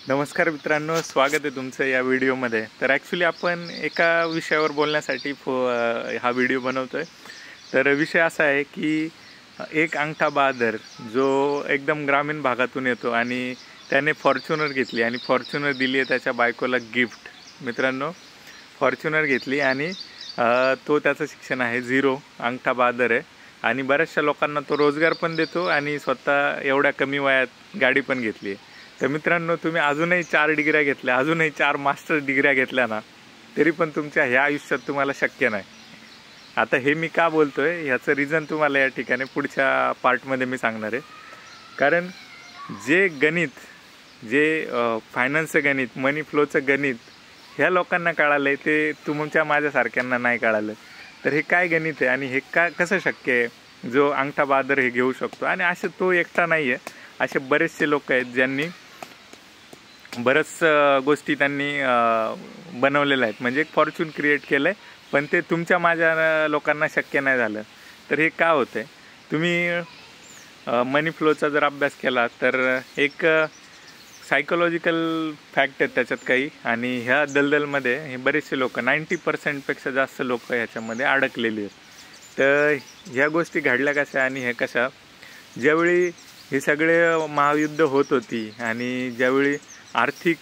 नमस्कार मित्रांनो, स्वागत आहे तुमचं या व्हिडिओमध्ये। तर ॲक्च्युली आपण एका विषयावर बोलण्यासाठी हा व्हिडिओ बनवतोय। तर विषय असा आहे की एक अंगठा बहादर जो एकदम ग्रामीण भागातून येतो आणि त्याने फॉर्च्युनर घेतली आणि फॉर्च्युनर दिली आहे त्याच्या बायकोला गिफ्ट। मित्रांनो, फॉर्च्युनर घेतली आणि तो त्याचं शिक्षण आहे 0, अंगठा बहादर आहे आणि बऱ्याचशा लोकांना तो रोजगार पण देतो आणि स्वतः एवढ्या कमी वयात गाडी पण घेतली आहे। तर मित्रांनो, तुम्ही अजूनही 4 डिग्र्या घेतल्या, अजूनही 4 मास्टर डिग्र्या घेतल्या ना, तरी पण तुमच्या ह्या आयुष्यात तुम्हाला शक्य नाही। आता हे मी का बोलतोय ह्याचं रिझन तुम्हाला या ठिकाणी पुढच्या पार्टमध्ये मी सांगणार आहे। कारण जे गणित, जे फायनान्सचं गणित, मनी फ्लोचं गणित ह्या लोकांना कळालं आहे, ते तुमच्या माझ्यासारख्यांना नाही कळालं। तर हे काय गणित आहे आणि हे कसं शक्य आहे जो अंगठा बहादर हे घेऊ शकतो। आणि असे तो एकटा नाही आहे, असे बरेचसे लोक आहेत ज्यांनी बरंच गोष्टी त्यांनी बनवलेल्या आहेत, म्हणजे एक फॉर्च्यून क्रिएट केलं आहे, पण ते तुमच्या माझ्या लोकांना शक्य नाही झालं। तर हे का होतं आहे? तुम्ही मनी फ्लोचा जर अभ्यास केला तर एक सायकोलॉजिकल फॅक्ट आहेत त्याच्यात काही, आणि ह्या दलदलमध्ये हे बरेचसे लोक 90% जास्त लोक ह्याच्यामध्ये अडकलेली आहेत। तर ह्या गोष्टी घडल्या कशा आणि हे कशा? ज्यावेळी हे सगळे महायुद्ध होत होती आणि ज्यावेळी आर्थिक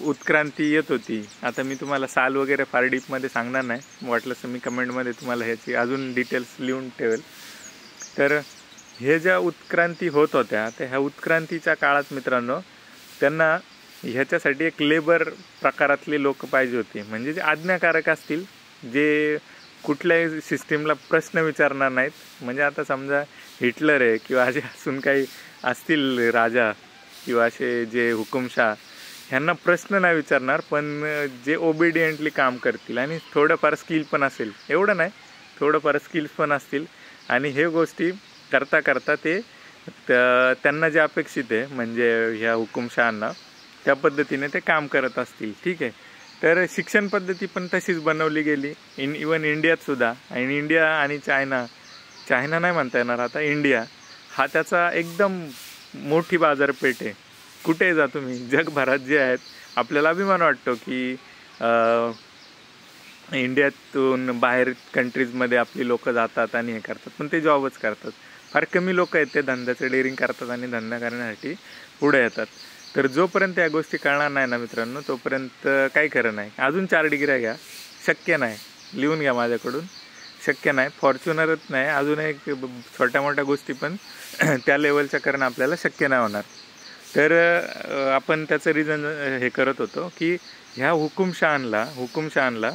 उत्क्रांती येत होती, आता मी तुम्हाला साल वगैरे फार डीपमध्ये सांगणार नाही, वाटलं तर मी कमेंटमध्ये तुम्हाला ह्याची अजून डिटेल्स लिहून ठेवेल। तर हे ज्या उत्क्रांती होत होत्या, तर ह्या उत्क्रांतीच्या काळात मित्रांनो त्यांना ह्याच्यासाठी एक लेबर प्रकारातले लोक पाहिजे होते, म्हणजे जे आज्ञाकारक असतील, जे कुठल्याही सिस्टीमला प्रश्न विचारणार नाहीत। म्हणजे आता समजा हिटलर आहे किंवा असे असून काही असतील राजा किंवा असे जे हुकुमशाह, ह्यांना प्रश्न नाही विचारणार, पण जे ओबिडियंटली काम करतील आणि थोडंफार स्किल पण असेल, एवढं नाही, थोडंफार स्किल्स पण असतील, आणि हे गोष्टी करता करता ते त्यांना जे अपेक्षित आहे म्हणजे ह्या हुकुमशहांना, त्या पद्धतीने ते काम करत असतील। ठीक आहे, तर शिक्षण पद्धती पण तशीच बनवली गेली इवन इंडियात सुद्धा। आणि इंडिया आणि चायना नाही म्हणता येणार, आता इंडिया हा त्याचा एकदम मोठी बाजारपेठ आहे। कुठे जा तुम्ही जगभरात जे आहेत, आपल्याला अभिमान वाटतो की इंडियातून बाहेर कंट्रीजमध्ये आपली लोक जातात आणि हे करतात, पण ते जॉबच करतात। फार कमी लोक आहेत ते धंद्याचं डेअरिंग करतात आणि धंदा करण्यासाठी पुढे येतात। तर जोपर्यंत या गोष्टी कळणार नाही ना मित्रांनो, तोपर्यंत काही खरं नाही। अजून 4 डिग्र्या घ्या, शक्य नाही, लिहून घ्या माझ्याकडून, शक्य नाही। फॉर्च्युनरच नाही, अजून एक छोट्या मोठ्या गोष्टी पण त्या लेवलच्या करणं आपल्याला शक्य नाही होणार। तर आपण त्याचं रिझन हे करत होतो की ह्या हुकुमशहांना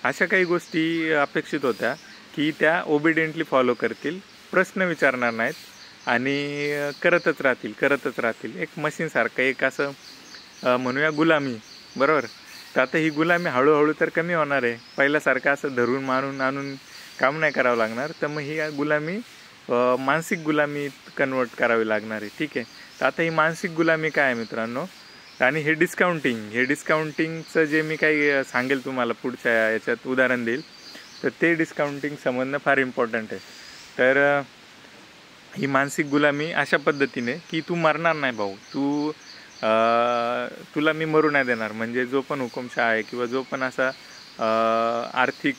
अशा काही गोष्टी अपेक्षित होत्या की त्या ओबिडियंटली फॉलो करतील, प्रश्न विचारणार नाहीत आणि करतच राहतील एक मशीनसारखं, एक असं म्हणूया गुलामी, बरोबर? तर आता ही गुलामी हळूहळू तर कमी होणार आहे, पहिल्यासारखं असं धरून मारून आणून काम नाही करावं लागणार। तर मग ही गुलामी मानसिक गुलामीत कन्वर्ट करावी लागणार आहे। ठीक आहे, तर आता ही मानसिक गुलामी काय आहे मित्रांनो, आणि हे डिस्काउंटिंगचं जे मी काही सांगेल तुम्हाला पुढच्या याच्यात उदाहरण देईल, तर ते डिस्काउंटिंग समजणं फार इम्पॉर्टंट आहे। तर ही मानसिक गुलामी अशा पद्धतीने की तू मरणार नाही भाऊ, तुला मी मरू नाही देणार। म्हणजे जो पण हुकुमशाह आहे किंवा जो पण असा आर्थिक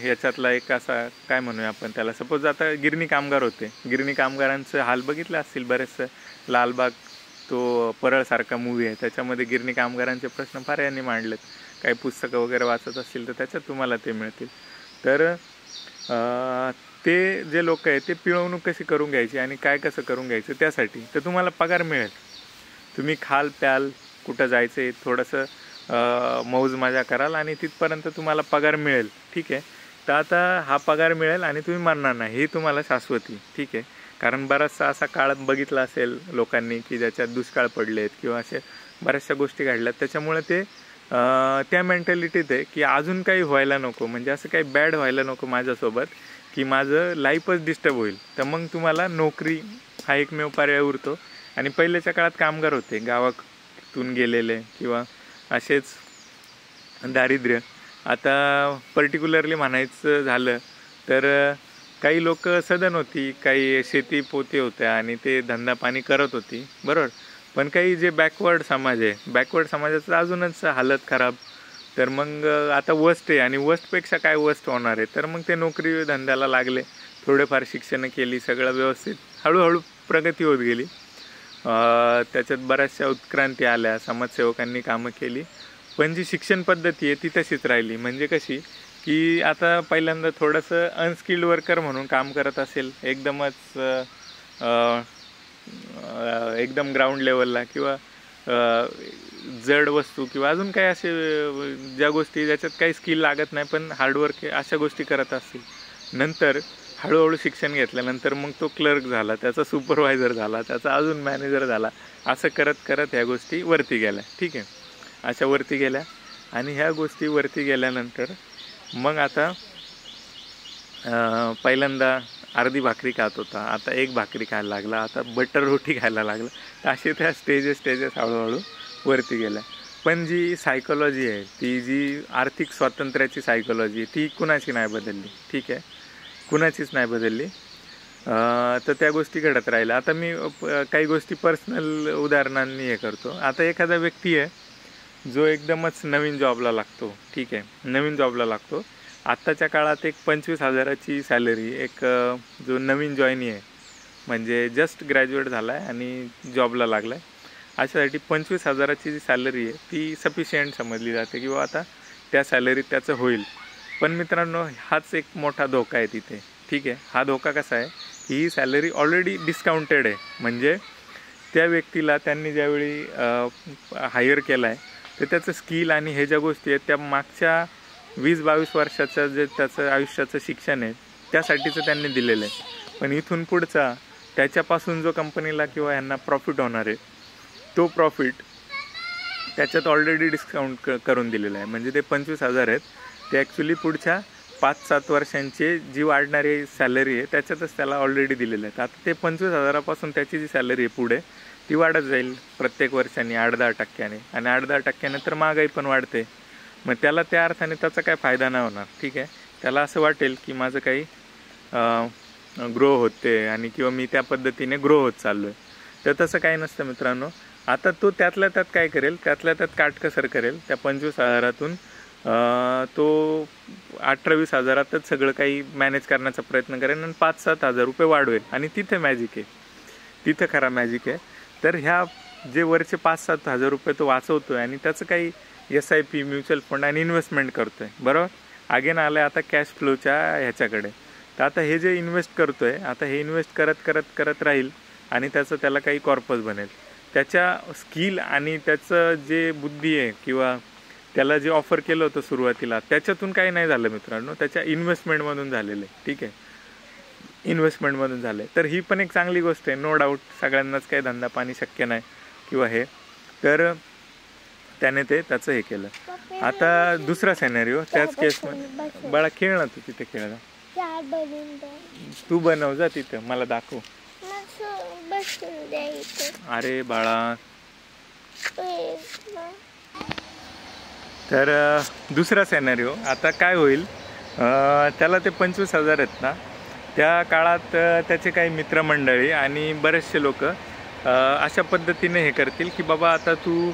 ह्याच्यातला एक असा काय म्हणूया आपण त्याला, सपोज आता गिरणी कामगार होते, गिरणी कामगारांचं हाल बघितलं असतील बरेचसं, लालबाग तो परळसारखा मूवी आहे, त्याच्यामध्ये गिरणी कामगारांचे प्रश्न फार यांनी मांडलेत, काही पुस्तकं वगैरे वाचत असतील तर त्याच्यात तुम्हाला ते मिळतील। तर ते जे लोक आहेत ते पिळवणूक कशी करून घ्यायची आणि काय कसं करून घ्यायचं त्यासाठी, तर तुम्हाला पगार मिळेल, तुम्ही खाल प्याल, कुठं जायचं आहे, थोडंसं मौज मजा कराल आणि तिथपर्यंत तुम्हाला पगार मिळेल। ठीक आहे, तर आता हा पगार मिळेल आणि तुम्ही मरणार नाही, ही तुम्हाला शाश्वती। ठीक आहे, कारण बराचसा असा काळ बघितला असेल लोकांनी की ज्याच्यात दुष्काळ पडलेत किंवा असे बऱ्याचशा गोष्टी घडल्यात, त्याच्यामुळे ते त्या मेंटॅलिटीत आहे की अजून काही व्हायला नको, म्हणजे असं काही बॅड व्हायला नको माझ्यासोबत की माझं लाईफच डिस्टर्ब होईल। तर मग तुम्हाला नोकरी हा एकमेव पर्याय उरतो। आणि पहिल्याच्या काळात कामगार होते गावातून गेलेले किंवा असेच दारिद्र्य, आता पर्टिक्युलरली म्हणायचं झालं तर काही लोक सधन होती, काही शेती पोते होत्या आणि ते धंदा पाणी करत होती, बरोबर? पण काही जे बॅकवर्ड समाज आहे, बॅकवर्ड समाजाचं अजूनच हालत खराब. तर मग आता वर्स्ट आहे, आणि वर्स्टपेक्षा काय वर्स्ट होणार आहे. तर मग ते नोकरी धंद्याला लागले, थोडेफार शिक्षणं केली, सगळं व्यवस्थित हळूहळू प्रगती होत गेली. त्याच्यात बऱ्याचशा उत्क्रांती आल्या, समाजसेवकांनी कामं केली. पण जी शिक्षण पद्धती आहे ती तशीच राहिली. म्हणजे कशी की आता पहिल्यांदा थोडंसं अनस्किल्ड वर्कर म्हणून काम करत असेल, एकदम ग्राउंड लेवलला, किंवा जड वस्तू किंवा अजून काही असे ज्या गोष्टी ज्याच्यात काही स्किल लागत नाही पण हार्डवर्क आहे, अशा गोष्टी करत असतील. नंतर हळूहळू शिक्षण घेतल्यानंतर मग तो क्लर्क झाला, त्याचा सुपरवायझर झाला, त्याचा अजून मॅनेजर झाला. असं करत करत ह्या गोष्टी वरती गेल्या. ठीक आहे, अशा वरती गेल्या. आणि ह्या गोष्टी वरती गेल्यानंतर मग आता पहिल्यांदा अर्धी भाकरी खात होता, आता एक भाकरी खायला लागला, आता बटर रोटी खायला लागला. तर असे त्या स्टेजेस हळूहळू वरती गेल्या. पण जी सायकोलॉजी आहे, ती जी आर्थिक स्वातंत्र्याची सायकोलॉजी, ती कुणाची नाही बदलली. ठीक आहे, कुणाचीच नाही बदलली. तर त्या गोष्टी घडत राहिल्या. आता मी काही गोष्टी पर्सनल उदाहरणांनी हे करतो. आता एखादा व्यक्ती आहे जो एकदमच नवीन जॉबला लागतो. ठीक आहे, नवीन जॉबला लागतो. आत्ताच्या काळात एक 25,000ची सॅलरी, एक जो नवीन जॉईनी आहे म्हणजे जस्ट ग्रॅज्युएट झाला आहे आणि जॉबला लागला आहे, अशासाठी 25,000ची जी सॅलरी आहे ती सफिशियंट समजली जाते, किंवा आता त्या सॅलरीत त्याचं होईल. पण मित्रांनो, हाच एक मोठा धोका आहे तिथे. ठीक आहे, हा धोका कसा आहे की ही सॅलरी ऑलरेडी डिस्काउंटेड आहे. म्हणजे त्या व्यक्तीला त्यांनी ज्यावेळी हायर केला आहे तर त्याचं स्किल आणि हे ज्या गोष्टी आहेत त्या मागच्या 20-22 वर्षाचं जे त्याचं आयुष्याचं शिक्षण आहे त्यासाठीचं त्यांनी दिलेलं आहे. पण इथून पुढचा त्याच्यापासून जो कंपनीला किंवा यांना प्रॉफिट होणार आहे तो प्रॉफिट त्याच्यात ऑलरेडी डिस्काउंट करून दिलेला आहे. म्हणजे ते 25,000 आहेत ते ॲक्च्युली पुढच्या 5-7 वर्षांची जी वाढणारी सॅलरी आहे त्याच्यातच त्याला ऑलरेडी दिलेलं आहे. आता ते 25,000पासून त्याची जी सॅलरी आहे पुढे ती वाढत जाईल प्रत्येक वर्षांनी 8-10%, आणि 8-10% तर महागाई पण वाढते. मग त्याला त्या अर्थाने त्याचा काय फायदा नाही होणार. ठीक आहे, त्याला असं वाटेल की माझं काही ग्रो होते आणि किंवा मी त्या पद्धतीने ग्रो होत चाललो आहे. तर तसं काही नसतं मित्रांनो. आता तो त्यातल्या त्यात काय करेल, त्यातल्या त्यात काटकसर करेल. त्या 25,000तून तो 18-20,000तच सगळं काही मॅनेज करण्याचा प्रयत्न करेल आणि 5-7 हजार रुपये वाढवेल. आणि तिथे मॅजिक आहे, तिथं खरा मॅजिक आहे. तर ह्या जे वरचे 5-7 हजार रुपये तो वाचवतो आहे आणि त्याचं काही SIP, म्युच्युअल फंड आणि इन्व्हेस्टमेंट करतो आहे, बरोबर. अगेन आलं आता कॅश फ्लोच्या ह्याच्याकडे. तर आता हे जे इन्व्हेस्ट करतो आहे, आता हे इन्व्हेस्ट करत राहील आणि त्याला काही कॉर्पस बनेल. त्याच्या स्किल आणि त्याचं जे बुद्धी आहे किंवा त्याला जे ऑफर केलं होतं सुरुवातीला त्याच्यातून काही नाही झालं मित्रांनो, त्याच्या इन्व्हेस्टमेंटमधून झालेलं आहे. ठीक आहे, इन्व्हेस्टमेंटमधून झालं आहे. तर ही पण एक चांगली गोष्ट आहे. नो डाऊट सगळ्यांनाच काही धंदा पाणी शक्य नाही किंवा हे, तर त्याने त्याचं हे केलं. आता दुसरा सिनेरिओ त्याच केसमध्ये, बाळा खेळ ना तू, तिथे खेळ ना, तू बनव जा तिथं, मला दाखव. अरे बाळा, तर दुसरा सिनेरिओ आता काय होईल, त्याला ते 25,000 आहेत ना, त्या काळात त्याचे काही मित्रमंडळी आणि बरेचसे लोक अशा पद्धतीने हे करतील की बाबा आता तू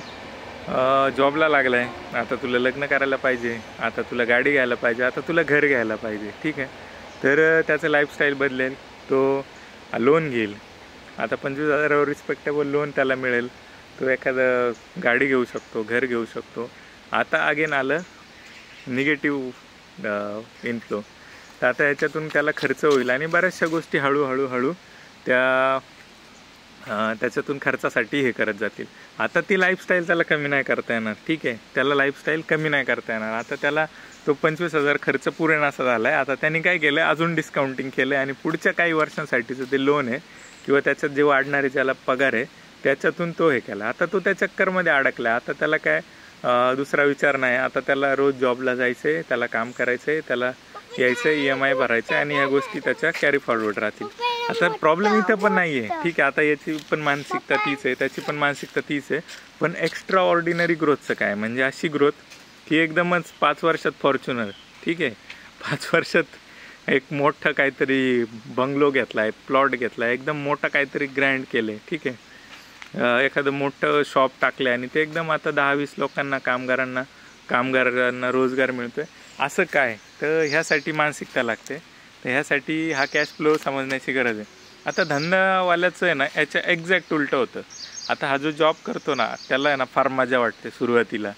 जॉबला लागला आहे, आता तुला लग्न करायला पाहिजे, आता तुला गाडी घ्यायला पाहिजे, आता तुला घर घ्यायला पाहिजे. ठीक आहे, तर त्याचं लाईफस्टाईल बदलेल, तो लोन घेईल. आता 25,000वर रिस्पेक्टेबल लोन त्याला मिळेल, तो एखादं गाडी घेऊ शकतो, घर घेऊ शकतो. आता अगेन आलं निगेटिव्ह इन्फ्लो. तर आता याच्यातून त्याला खर्च होईल आणि बऱ्याचशा गोष्टी हळूहळू त्याच्यातून खर्चासाठी हे करत जातील. आता ती लाईफस्टाईल त्याला कमी नाही करता येणार. ठीक आहे, त्याला लाईफस्टाईल कमी नाही करता येणार. आता त्याला तो 25,000 खर्च पुरेनासा झाला आहे. आता त्यांनी काय केलं, अजून डिस्काउंटिंग केलं आहे आणि पुढच्या काही वर्षांसाठीचं ते लोन आहे किंवा त्याच्यात जे वाढणारे ज्याला पगार आहे त्याच्यातून तो हे केला. आता तो त्या चक्करमध्ये अडकला. आता त्याला काय दुसरा विचार नाही. आता त्याला रोज जॉबला जायचं आहे, त्याला काम करायचं आहे, त्याला यायचं आहे, EMI भरायचं आणि ह्या गोष्टी त्याच्या कॅरी फॉरवर्ड राहतील. आता प्रॉब्लेम इथं पण नाही आहे. ठीक आहे, आता याची पण मानसिकता तीच आहे, त्याची पण मानसिकता तीच आहे. पण एक्स्ट्रा ऑर्डिनरी ग्रोथचं काय, म्हणजे अशी ग्रोथ की एकदमच 5 वर्षात फॉर्च्युनर. ठीक आहे, 5 वर्षात एक मोठं काहीतरी बंगलो घेतला आहे, प्लॉट घेतला आहे, एकदम मोठा काहीतरी ग्रँड केलं आहे. ठीक आहे, एखादं मोठं शॉप टाकलं आणि ते एकदम आता 10-20 लोकांना कामगारांना रोजगार मिळतोय, असं काय? तर ह्यासाठी मानसिकता लागते. तर ह्यासाठी हा कॅश फ्लो समजण्याची गरज आहे. आता धंदावाल्याचं आहे ना याच्या एक्झॅक्ट उलटं होतं. आता हा जो जॉब करतो ना त्याला आहे ना फार मजा वाटते सुरुवातीला,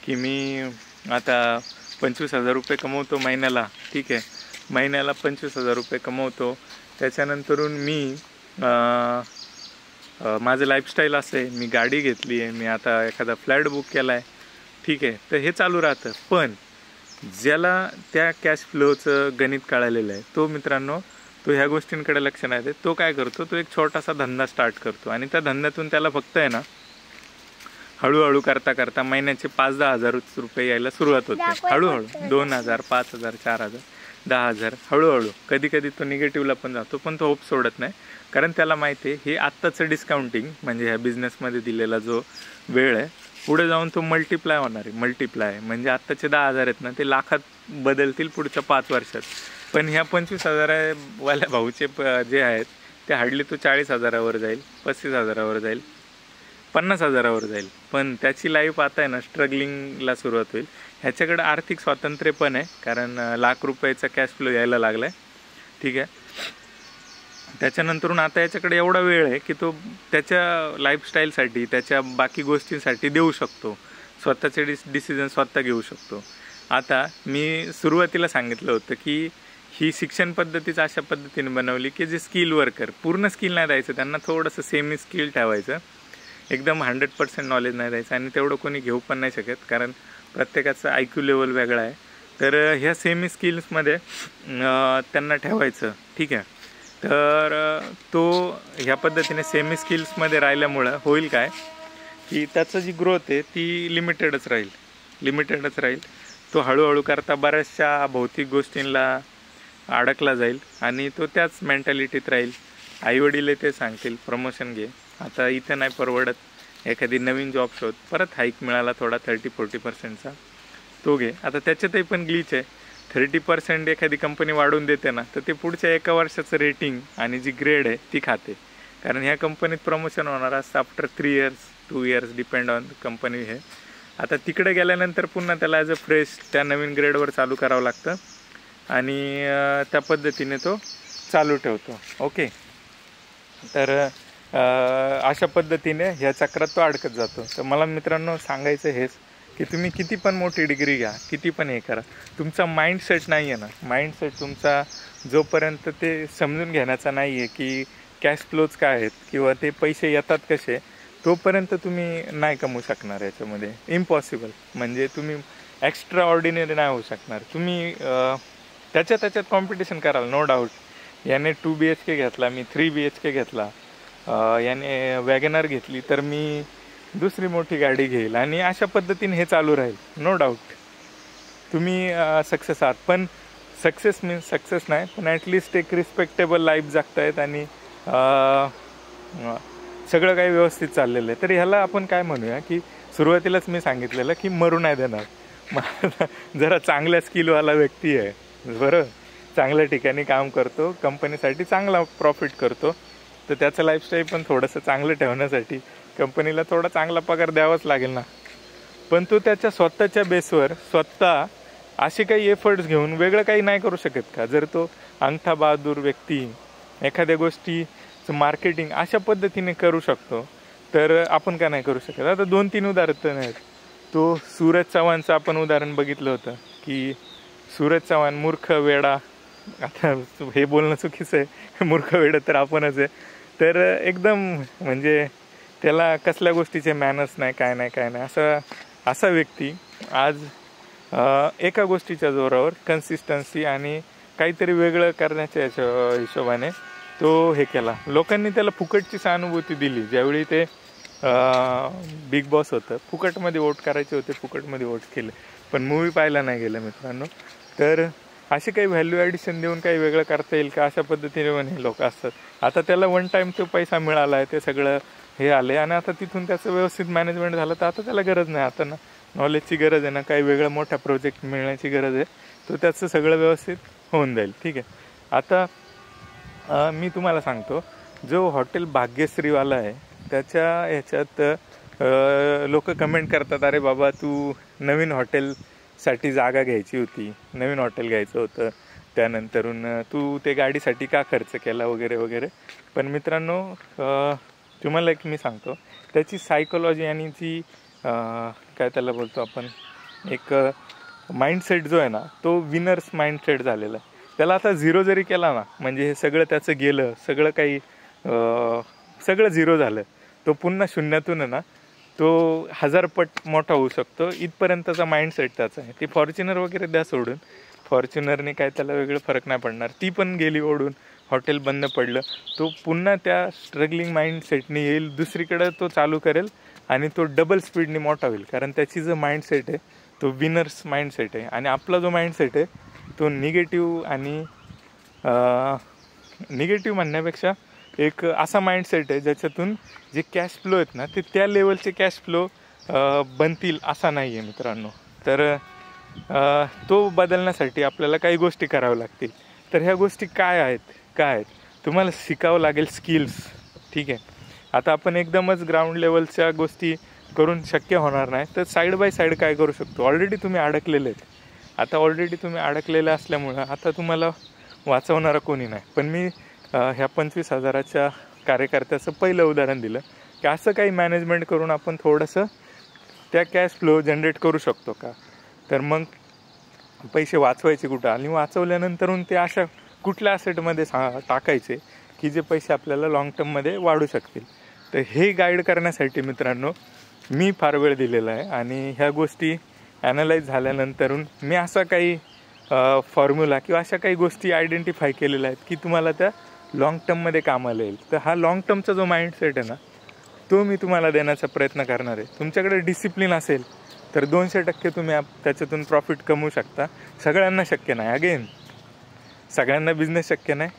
की मी आता 25,000 रुपये कमवतो महिन्याला. ठीक आहे, महिन्याला 25,000 रुपये कमवतो. त्याच्यानंतरून मी माझं लाईफस्टाईल असं आहे, मी गाडी घेतली आहे, मी आता एखादा फ्लॅट बुक केला आहे. ठीक आहे, तर हे चालू राहतं. पण ज्याला त्या कॅश फ्लोचं गणित कळालेलं आहे तो मित्रांनो, तो ह्या गोष्टींकडे लक्ष नाही देत. तो काय करतो, तो एक छोटासा धंदा स्टार्ट करतो आणि त्या धंद्यातून त्याला फक्त आहे ना हळूहळू करता करता महिन्याचे 5-10 हजार रुपये यायला सुरुवात होते. हळूहळू 2,000, 5,000, 4,000, 10,000 हळूहळू. कधी कधी तो निगेटिव्हला पण जातो, पण तो होप सोडत नाही. कारण त्याला माहिती आहे हे आत्ताचं डिस्काउंटिंग म्हणजे ह्या बिझनेसमध्ये दिलेला जो वेळ आहे, पुढे जाऊन तो मल्टिप्लाय होणार आहे. मल्टिप्लाय म्हणजे आत्ताचे 10,000 आहेत ना ते लाखात बदलतील पुढच्या 5 वर्षात. पण ह्या 25,000 वाल्या भाऊचे जे आहेत ते हार्डली तो 40,000वर जाईल, 35,000वर जाईल, 50,000वर जाईल. पण त्याची लाईफ आता आहे ना स्ट्रगलिंगला सुरुवात होईल. ह्याच्याकडे आर्थिक स्वातंत्र्य पण आहे, कारण लाख रुपयाचा कॅश फ्लो यायला लागला आहे. ठीक आहे, त्याच्यानंतरून आता याच्याकडे एवढा वेळ आहे की तो त्याच्या लाईफस्टाईलसाठी, त्याच्या बाकी गोष्टींसाठी देऊ शकतो. स्वतःचे डिसिजन स्वतः घेऊ शकतो. आता मी सुरुवातीला सांगितलं होतं की ही शिक्षण पद्धतीच अशा पद्धतीने बनवली की जे स्किल वर्कर, पूर्ण स्किल नाही द्यायचं त्यांना, थोडंसं सेमी स्किल ठेवायचं, एकदम 100% नॉलेज नाही द्यायचं. आणि तेवढं कोणी घेऊ पण नाही शकत, कारण प्रत्येकाचं IQ लेवल वेगळा आहे. तर ह्या सेमी स्किल्समध्ये त्यांना ठेवायचं. ठीक आहे, तर तो ह्या पद्धतीने सेमी स्किल्समध्ये राहिल्यामुळं होईल काय की त्याचं जी ग्रोथ आहे ती लिमिटेडच राहील. तो हळूहळू करता बऱ्याचशा भौतिक गोष्टींना अडकला जाईल आणि तो त्याच मेंटॅलिटीत राहील. आईवडील ते सांगतील प्रमोशन घे, आता इथं नाही परवडत, एखादी नवीन जॉब शोध, परत हाईक मिळाला थोडा 30-40%चा तो घे. आता त्याच्यातही पण ग्लिच आहे. 30% एखादी कंपनी वाढवून देते ना तर ते पुढच्या 1 वर्षाचं रेटिंग आणि जी ग्रेड आहे ती खाते. कारण ह्या कंपनीत प्रमोशन होणार असतं after 3 years 2 years, depend on company. हे आता तिकडे गेल्यानंतर पुन्हा त्याला ॲज अ फ्रेश त्या नवीन ग्रेडवर चालू करावं लागतं आणि त्या पद्धतीने तो चालू ठेवतो. ओके, तर अशा पद्धतीने ह्या चक्रात तो अडकत जातो. तर मला मित्रांनो सांगायचं हेच की तुम्ही किती पण मोठी डिग्री घ्या, किती पण हे करा, तुमचा माइंडसेट नाही आहे ना, माइंडसेट तुमचा जोपर्यंत ते समजून घेण्याचा नाही आहे की कॅश फ्लोज काय आहेत किंवा ते पैसे येतात कसे, तोपर्यंत तुम्ही नाही कमवू शकणार याच्यामध्ये. इम्पॉसिबल, म्हणजे तुम्ही एक्स्ट्रा ऑर्डिनरी नाही होऊ शकणार. तुम्ही त्याच्यात कॉम्पिटिशन कराल, नो डाऊट. याने 2 BHK घेतला, मी 3 BHK घेतला, याने वॅगनर घेतली, तर मी दुसरी मोठी गाडी घेईल, आणि अशा पद्धतीने हे चालू राहील. नो डाऊट तुम्ही सक्सेस आहात. पण सक्सेस मीन्स सक्सेस नाही, पण ॲटलिस्ट एक रिस्पेक्टेबल लाईफ जगतायत आणि सगळं काही व्यवस्थित चाललेलं आहे. तर ह्याला आपण काय म्हणूया की सुरुवातीलाच मी सांगितलेलं की मरू नाही देणार. जरा चांगल्या स्किलवाला व्यक्ती आहे, बरं, चांगल्या ठिकाणी काम करतो, कंपनीसाठी चांगला प्रॉफिट करतो, तर त्याचं लाईफस्टाईल पण थोडंसं चांगलं ठेवण्यासाठी कंपनीला थोडा चांगला पगार द्यावाच लागेल ना. पण तो त्याच्या स्वतःच्या बेसवर स्वतः असे काही एफर्ट्स घेऊन वेगळं काही नाही करू शकत का? जर तो अंगठा बहादूर व्यक्ती एखाद्या गोष्टीचं मार्केटिंग अशा पद्धतीने करू शकतो, तर आपण का नाही करू शकत? आता 2-3 उदाहरणं आहेत. तो सूरज चव्हाणचं आपण उदाहरण बघितलं होतं की सूरज चव्हाण मूर्ख वेडा, आता हे बोलणं चुकीचं आहे, मूर्ख वेडा तर आपणच आहे. तर एकदम म्हणजे त्याला कसल्या गोष्टीचे मॅनर्स नाही, काय नाही, असा व्यक्ती आज एका गोष्टीच्या जोरावर कन्सिस्टन्सी आणि काहीतरी वेगळं करण्याच्या हिशोबाने तो हे केला. लोकांनी त्याला फुकटची सहानुभूती दिली. ज्यावेळी ते बिग बॉस होतं, फुकटमध्ये वोट करायचे होते, फुकटमध्ये वोट केले, पण मूवी पाहायला नाही गेलं मित्रांनो. तर असे काही व्हॅल्यू ॲडिशन देऊन काही वेगळं करता येईल का, अशा पद्धतीने पण हे लोक असतात. आता त्याला 1 टाईम तो पैसा मिळाला आहे, ते सगळं हे आले आणि आता तिथून त्याचं व्यवस्थित मॅनेजमेंट झालं, तर आता त्याला गरज नाही. आता ना नॉलेजची गरज आहे ना, काही वेगळं मोठा प्रोजेक्ट मिळण्याची गरज आहे, तो त्याचं सगळं व्यवस्थित होऊन जाईल. ठीक आहे, आता मी तुम्हाला सांगतो, जो हॉटेल भाग्यश्रीवाला आहे त्याच्या ह्याच्यात लोक कमेंट करतात, अरे बाबा तू नवीन हॉटेलसाठी जागा घ्यायची होती, नवीन हॉटेल घ्यायचं होतं, त्यानंतरून तू ते गाडीसाठी का खर्च केला वगैरे वगैरे. पण मित्रांनो, तुम्हाला एक मी सांगतो, त्याची सायकोलॉजी आणि जी काय त्याला बोलतो आपण, एक माइंडसेट जो आहे ना, तो विनर्स माइंडसेट झालेला आहे. त्याला आता झिरो जरी केला ना, म्हणजे हे सगळं त्याचं गेलं, सगळं काही सगळं झिरो झालं, तो पुन्हा शून्यातून आहे ना तो 1000 पट मोठा होऊ शकतो, इथपर्यंतचा माइंडसेट त्याचा आहे. ती फॉर्च्युनर वगैरे द्या सोडून, फॉर्च्युनरने काय त्याला वेगळं फरक नाही पडणार, ती पण गेली ओढून, हॉटेल बंद पडलं, तो पुन्हा त्या स्ट्रगलिंग माइंडसेटने येईल, दुसरीकडे तो चालू करेल आणि तो डबल स्पीडने मोठा होईल. कारण त्याची जो माइंडसेट आहे तो विनर्स माइंडसेट आहे. आणि आपला जो माइंडसेट आहे तो निगेटिव्ह, आणि निगेटिव्ह म्हणण्यापेक्षा एक असा माइंडसेट आहे ज्याच्यातून जे कॅश फ्लो आहेत ना, ते त्या लेवलचे कॅश फ्लो बनतील असा नाही आहे मित्रांनो. तर तो बदलण्यासाठी आपल्याला काही गोष्टी कराव्या लागतील. तर ह्या गोष्टी काय आहेत तुम्हाला शिकावं लागेल, स्किल्स. ठीक आहे, आता आपण एकदमच ग्राउंड लेवलच्या गोष्टी करून शक्य होणार नाही, तर साईड बाय साईड काय करू शकतो. ऑलरेडी तुम्ही अडकलेले आहेत, आता ऑलरेडी तुम्ही अडकलेले असल्यामुळं आता तुम्हाला वाचवणारं कोणी नाही. पण मी ह्या 25,000च्या कार्यकर्त्याचं पहिलं उदाहरण दिलं की असं काही मॅनेजमेंट करून आपण थोडंसं त्या कॅश फ्लो जनरेट करू शकतो का. तर मग पैसे वाचवायचे कुठं, आणि वाचवल्यानंतरून ते अशा कुठल्या ॲसेटमध्ये टाकायचे की जे पैसे आपल्याला लाँग टर्ममध्ये वाढू शकतील. तर हे गाईड करण्यासाठी मित्रांनो मी फार वेळ दिलेला आहे. आणि ह्या गोष्टी ॲनालाइज झाल्यानंतरून मी असा काही फॉर्म्युला किंवा अशा काही गोष्टी आयडेंटिफाय केलेल्या आहेत की तुम्हाला त्या लाँग टर्ममध्ये कामाला येईल. तर हा लाँग टर्मचा जो माइंडसेट आहे ना, तो मी तुम्हाला देण्याचा प्रयत्न करणार आहे. तुमच्याकडे डिसिप्लिन असेल तर 200% तुम्ही त्याच्यातून प्रॉफिट कमवू शकता. सगळ्यांना शक्य नाही, अगेन सगळ्यांना बिझनेस शक्य नाही,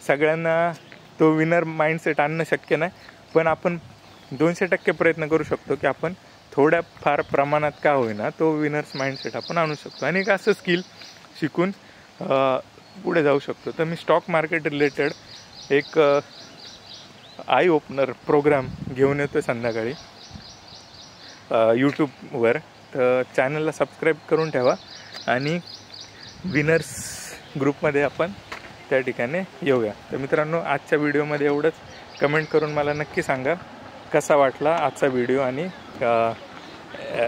सगळ्यांना तो विनर माइंडसेट आणणं शक्य नाही. पण आपण 200% प्रयत्न करू शकतो की आपण थोड्या फार प्रमाणात का होईना तो विनर्स माइंडसेट आपण आणू शकतो, आणि एक असं स्किल शिकून पुढे जाऊ शकतो. तर मी स्टॉक मार्केट रिलेटेड एक आय ओपनर प्रोग्राम घेऊन येतो संध्याकाळी यूट्यूबवर. तर चॅनलला सबस्क्राईब करून ठेवा, आणि विनर्स ग्रुपमध्ये आपण त्या ठिकाणी येऊया. तर मित्रांनो, आजच्या व्हिडिओमध्ये एवढंच. कमेंट करून मला नक्की सांगा कसा वाटला आजचा व्हिडिओ, आणि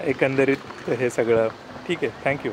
एकंदरीत हे सगळं. ठीक आहे, थँक्यू.